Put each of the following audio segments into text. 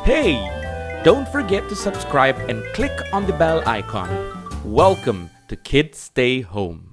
Hey! Don't forget to subscribe and click on the bell icon. Welcome to Kids Stay Home.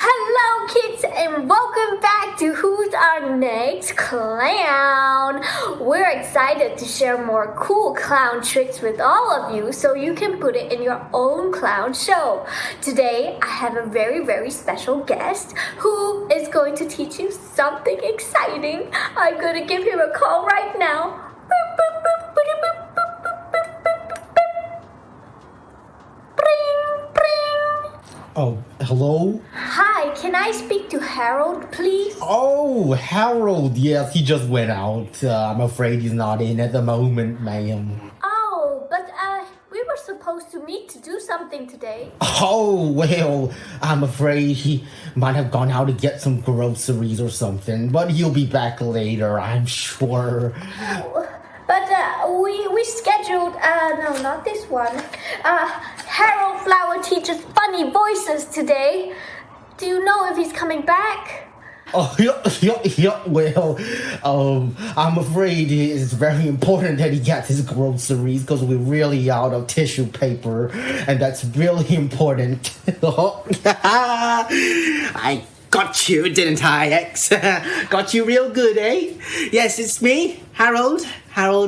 Hello kids and welcome back to Who's Our Next Clown. We're excited to share more cool clown tricks with all of you so you can put it in your own clown show. Today I have a very special guest who is going to teach you something exciting. I'm going to give him a call right now. Oh, hello? Hi, can I speak to Harold, please? Oh, Harold. Yes, he just went out. I'm afraid he's not in at the moment, ma'am. Oh, but we were supposed to meet to do something today. Oh, well, I'm afraid he might have gone out to get some groceries or something, but he'll be back later, I'm sure. But we scheduled, no, not this one. Harold Flower teaches funny voices today. Do you know if he's coming back? Oh, yeah, well, I'm afraid it's very important that he gets his groceries because we're really out of tissue paper, and that's really important. I got you, didn't I, X? Got you real good, eh? Yes, it's me, Harold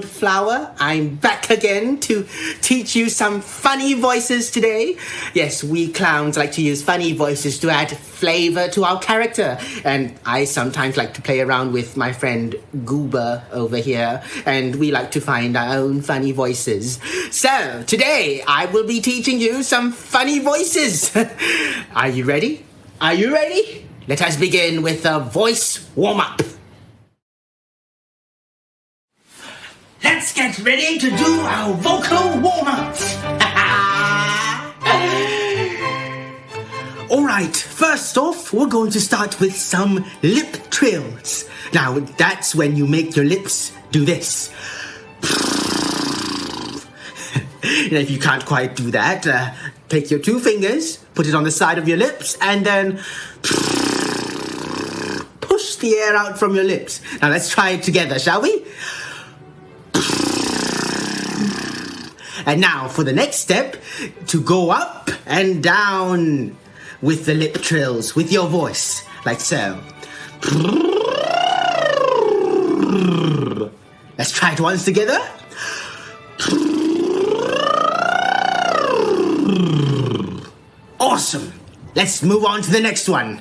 Flower. I'm back again to teach you some funny voices today. Yes, we clowns like to use funny voices to add flavor to our character. And I sometimes like to play around with my friend Goober over here. And we like to find our own funny voices. So, today I will be teaching you some funny voices. Are you ready? Are you ready? Let us begin with a voice warm-up. Let's get ready to do our vocal warm-ups. Alright, first off, we're going to start with some lip trills. Now, that's when you make your lips do this. Now, if you can't quite do that, take your two fingers, put it on the side of your lips, and then push the air out from your lips. Now, let's try it together, shall we? And now, for the next step, to go up and down with the lip trills, with your voice, like so. Let's try it once together. Awesome! Let's move on to the next one.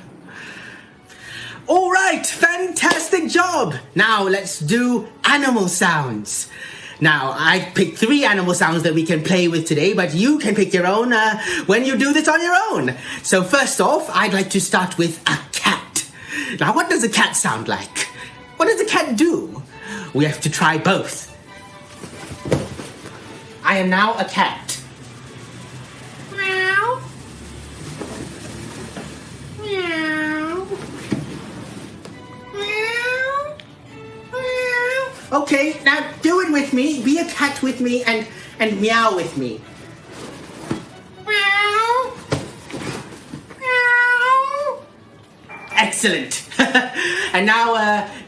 Alright, fantastic job! Now let's do animal sounds. Now, I picked 3 animal sounds that we can play with today, but you can pick your own when you do this on your own. So first off, I'd like to start with a cat. Now, what does a cat sound like? What does a cat do? We have to try both. I am now a cat. Meow. Meow. Meow. Meow. Okay, now do it with me. Be a cat with me and meow with me. Meow. Meow. Excellent. And now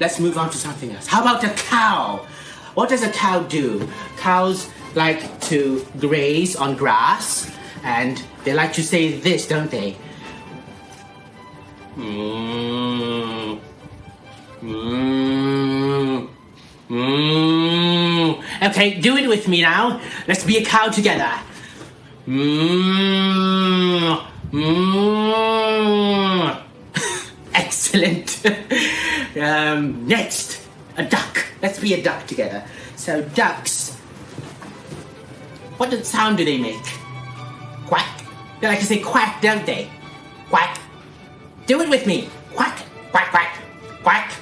let's move on to something else. How about a cow? What does a cow do? Cows like to graze on grass, and they like to say this, don't they? Mm. Mm. Mm. Okay, do it with me now. Let's be a cow together. Mm. Mm. Excellent. Next, a duck. Let's be a duck together. So ducks, what sound do they make? Quack. They like to say quack, don't they? Quack. Do it with me. Quack, quack, quack, quack,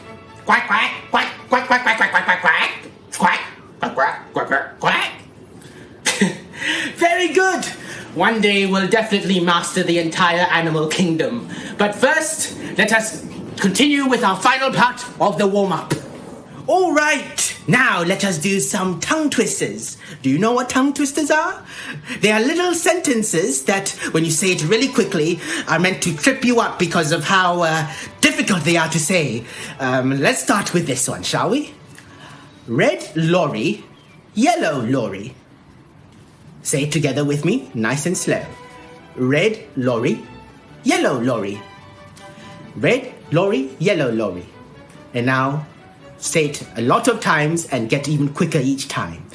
quack, quack, quack, quack, quack, quack, quack, quack, quack, quack, quack, quack, quack, quack, quack. Very good. One day we'll definitely master the entire animal kingdom. But first, let us continue with our final part of the warm-up. All right, now let us do some tongue twisters. Do you know what tongue twisters are? They are little sentences that, when you say it really quickly, are meant to trip you up because of how difficult they are to say. Let's start with this one, shall we? Red lorry, yellow lorry. Say it together with me, nice and slow. Red lorry, yellow lorry. Red lorry, yellow lorry. And now, say it a lot of times and get even quicker each time.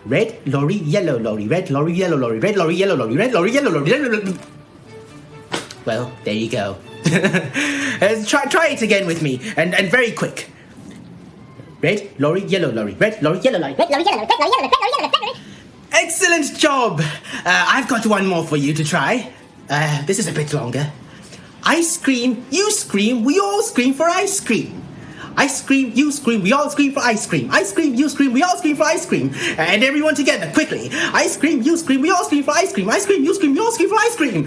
Red lorry, yellow lorry, red lorry, yellow lorry, red lorry, yellow lorry, red lorry, yellow lorry, red lorry. Well, there you go. Try it again with me, and very quick. Red lorry, yellow lorry, red lorry, yellow lorry, red lorry, yellow lorry, red lorry, yellow lorry, red lorry, yellow lorry. Excellent job. I've got one more for you to try. This is a bit longer. I scream, you scream, we all scream for ice cream. I scream, you scream, we all scream for ice cream. I scream, you scream, we all scream for ice cream. And everyone together, quickly. I scream, you scream, we all scream for ice cream. I scream, you scream, we all scream for ice cream.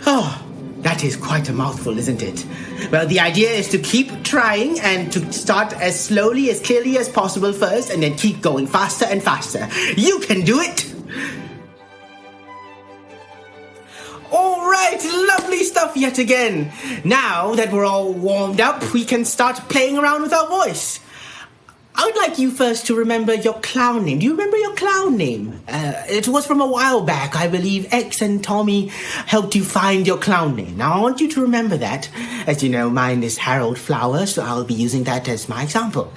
Oh, that is quite a mouthful, isn't it? Well, the idea is to keep trying and to start as slowly, as clearly as possible first, and then keep going faster and faster. You can do it! All right, lovely stuff yet again. Now that we're all warmed up, we can start playing around with our voice. I would like you first to remember your clown name. Do you remember your clown name? It was from a while back. I believe X and Tommy helped you find your clown name. Now, I want you to remember that. As you know, mine is Harold Flower, so I'll be using that as my example.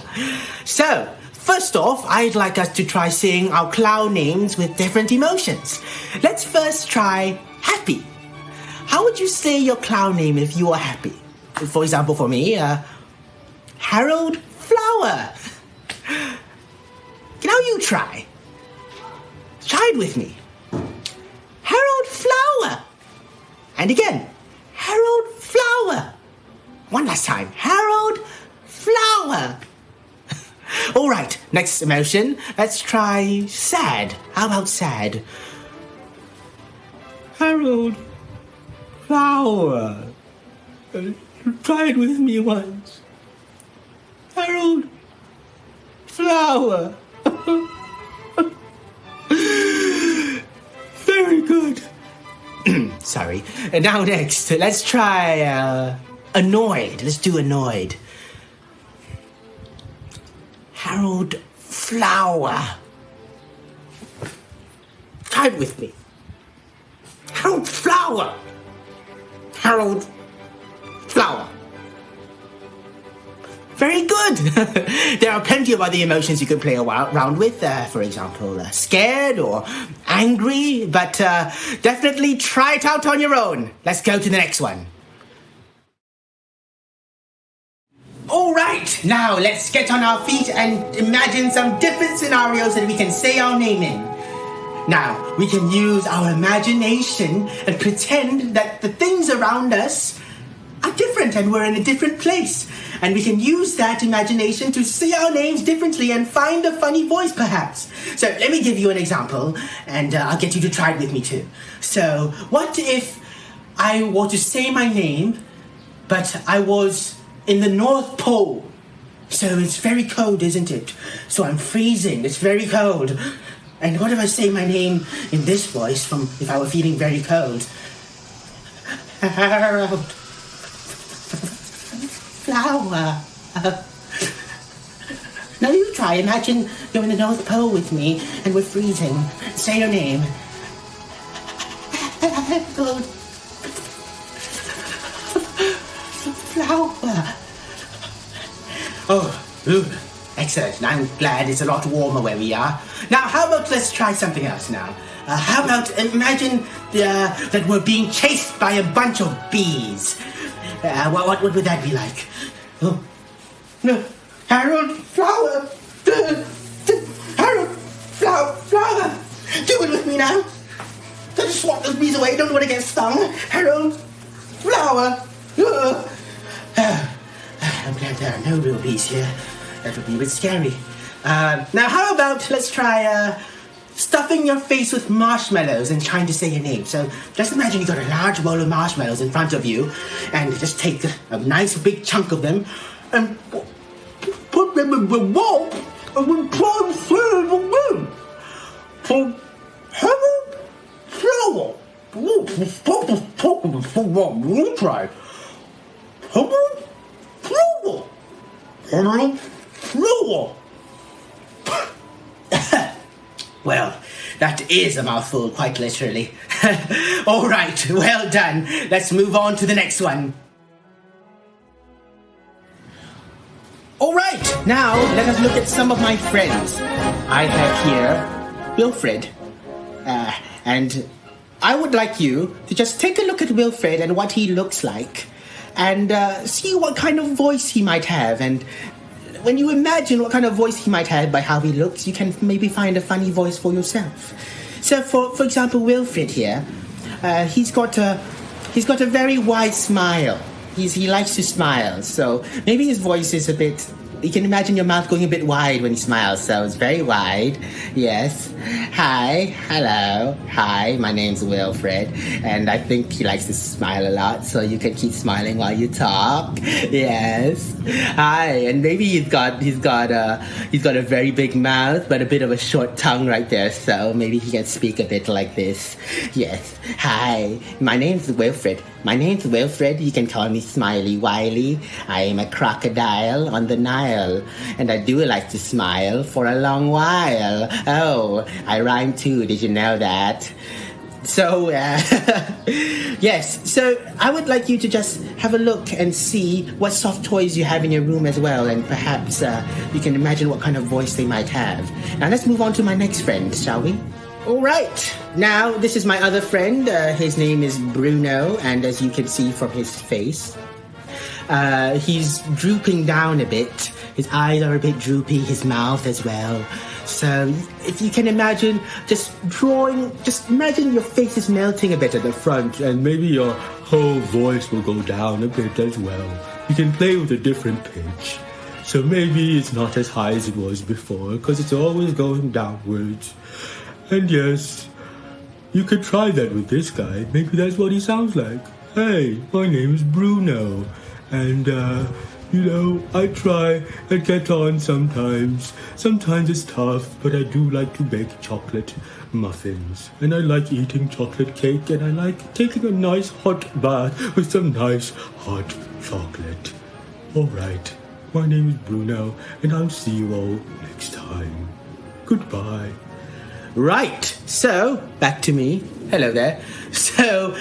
So, first off, I'd like us to try saying our clown names with different emotions. Let's first try happy. How would you say your clown name if you were happy? For example, for me, Harold Flower. Now you try. Try it with me. Harold Flower. And again, Harold Flower. One last time. Harold Flower. All right, next emotion. Let's try sad. How about sad? Harold Flower. Try it with me once. Harold Flower. Very good. Sorry. And now next, let's try annoyed. Let's do annoyed. Harold Flower. Try it with me. Harold Flower. Harold Flower. Very good. There are plenty of other emotions you can play around with. For example, scared or angry. But definitely try it out on your own. Let's go to the next one. All right. Now let's get on our feet and imagine some different scenarios that we can say our name in. Now, we can use our imagination and pretend that the things around us are different and we're in a different place. And we can use that imagination to say our names differently and find a funny voice, perhaps. So let me give you an example, and I'll get you to try it with me too. So what if I were to say my name, but I was in the North Pole? So it's very cold, isn't it? So I'm freezing, it's very cold. And what if I say my name in this voice from if I were feeling very cold? Harold Flower. Now you try. Imagine you're in the North Pole with me and we're freezing. Say your name. Harold Flower. Oh, ooh. Excellent. I'm glad it's a lot warmer where we are. Now, how about let's try something else now. How about imagine that we're being chased by a bunch of bees. What would that be like? Oh, no. Harold Flower. Harold Flower. Do it with me now. Don't swat those bees away. Don't want to get stung. Harold Flower. I'm glad there are no real bees here. That would be a bit scary. Now, how about let's try stuffing your face with marshmallows and trying to say your name. So just imagine you've got a large bowl of marshmallows in front of you, and just take a nice big chunk of them and put them in the wall and then try and say it again. So, Harold Flower. Stop us talking so long. You try. Harold Flower. Harold Flower. Well, that is a mouthful, quite literally. All right, well done. Let's move on to the next one. All right, now let us look at some of my friends. I have here Wilfred. And I would like you to just take a look at Wilfred and what he looks like. And see what kind of voice he might have. And when you imagine what kind of voice he might have by how he looks, you can maybe find a funny voice for yourself. So, for example, Wilfred here, he's got a very wide smile. He likes to smile, so maybe his voice is a bit. You can imagine your mouth going a bit wide when he smiles, so it's very wide. Yes. Hi. Hello. Hi. My name's Wilfred, and I think he likes to smile a lot, so you can keep smiling while you talk. Yes. Hi. And maybe he's got a very big mouth, but a bit of a short tongue right there, so maybe he can speak a bit like this. Yes. Hi. My name's Wilfred. You can call me Smiley Wiley. I am a crocodile on the Nile, and I do like to smile for a long while. Oh, I rhyme too. Did you know that? So, yes. So I would like you to just have a look and see what soft toys you have in your room as well, and perhaps you can imagine what kind of voice they might have. Now let's move on to my next friend, shall we? All right. Now, this is my other friend. His name is Bruno, and as you can see from his face, he's drooping down a bit. His eyes are a bit droopy, his mouth as well. So, if you can imagine, just imagine your face is melting a bit at the front, and maybe your whole voice will go down a bit as well. You can play with a different pitch. So maybe it's not as high as it was before, because it's always going downwards. And yes, you could try that with this guy. Maybe that's what he sounds like. Hey, my name is Bruno. And, I try and get on sometimes. Sometimes it's tough, but I do like to bake chocolate muffins. And I like eating chocolate cake, and I like taking a nice hot bath with some nice hot chocolate. All right, my name is Bruno, and I'll see you all next time. Goodbye. Right, so back to me. Hello there. So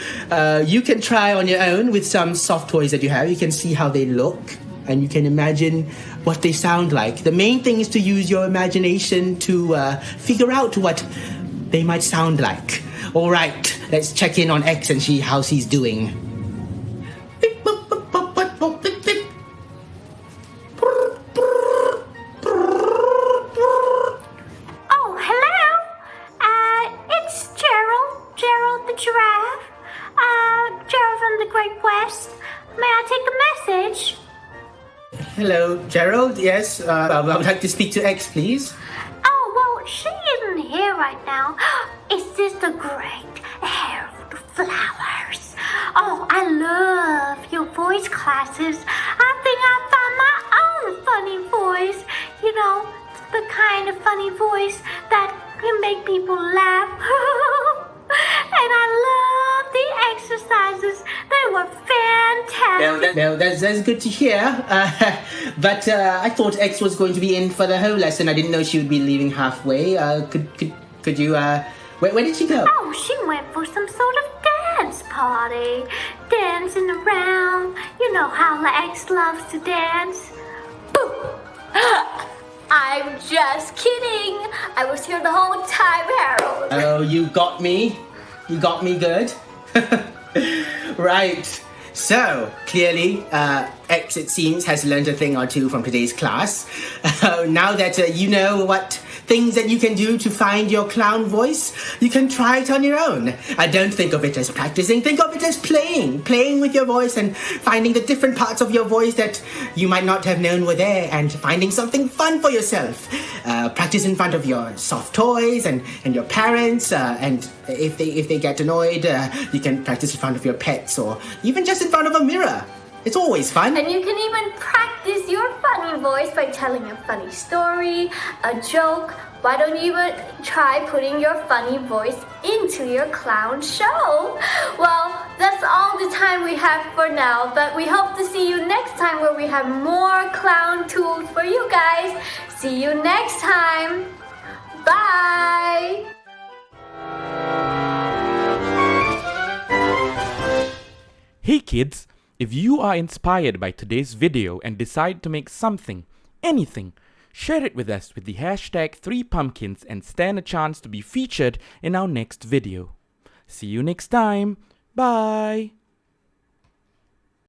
you can try on your own with some soft toys that you have. You can see how they look, and you can imagine what they sound like. The main thing is to use your imagination to figure out what they might sound like. All right, let's check in on X and see how he's doing. Hello, Gerald. Yes, I would like to speak to X, please. Oh, well, she isn't here right now. Is this the great Harold Flowers? Oh, I love your voice classes. I think I found my own funny voice. You know, the kind of funny voice that can make people laugh. And I love the exercises. They were fantastic. Well, that's good to hear. But I thought X was going to be in for the whole lesson. I didn't know she would be leaving halfway. Could you, where did she go? Oh, she went for some sort of dance party. Dancing around. You know how X loves to dance. Boom! I'm just kidding. I was here the whole time, Harold. Oh, you got me. You got me good. Right. So, clearly, X, it seems, has learned a thing or two from today's class. Now that you know what things that you can do to find your clown voice, you can try it on your own. Don't think of it as practicing, think of it as playing with your voice and finding the different parts of your voice that you might not have known were there, and finding something fun for yourself. Practice in front of your soft toys and your parents, and if they get annoyed, you can practice in front of your pets, or even just in front of a mirror. It's always fun. And you can even practice your funny voice by telling a funny story, a joke. Why don't you even try putting your funny voice into your clown show? Well, that's all the time we have for now, but we hope to see you next time where we have more clown tools for you guys. See you next time. Bye! Hey kids, if you are inspired by today's video and decide to make something, anything, share it with us with the hashtag 3pumpkins and stand a chance to be featured in our next video. See you next time. Bye!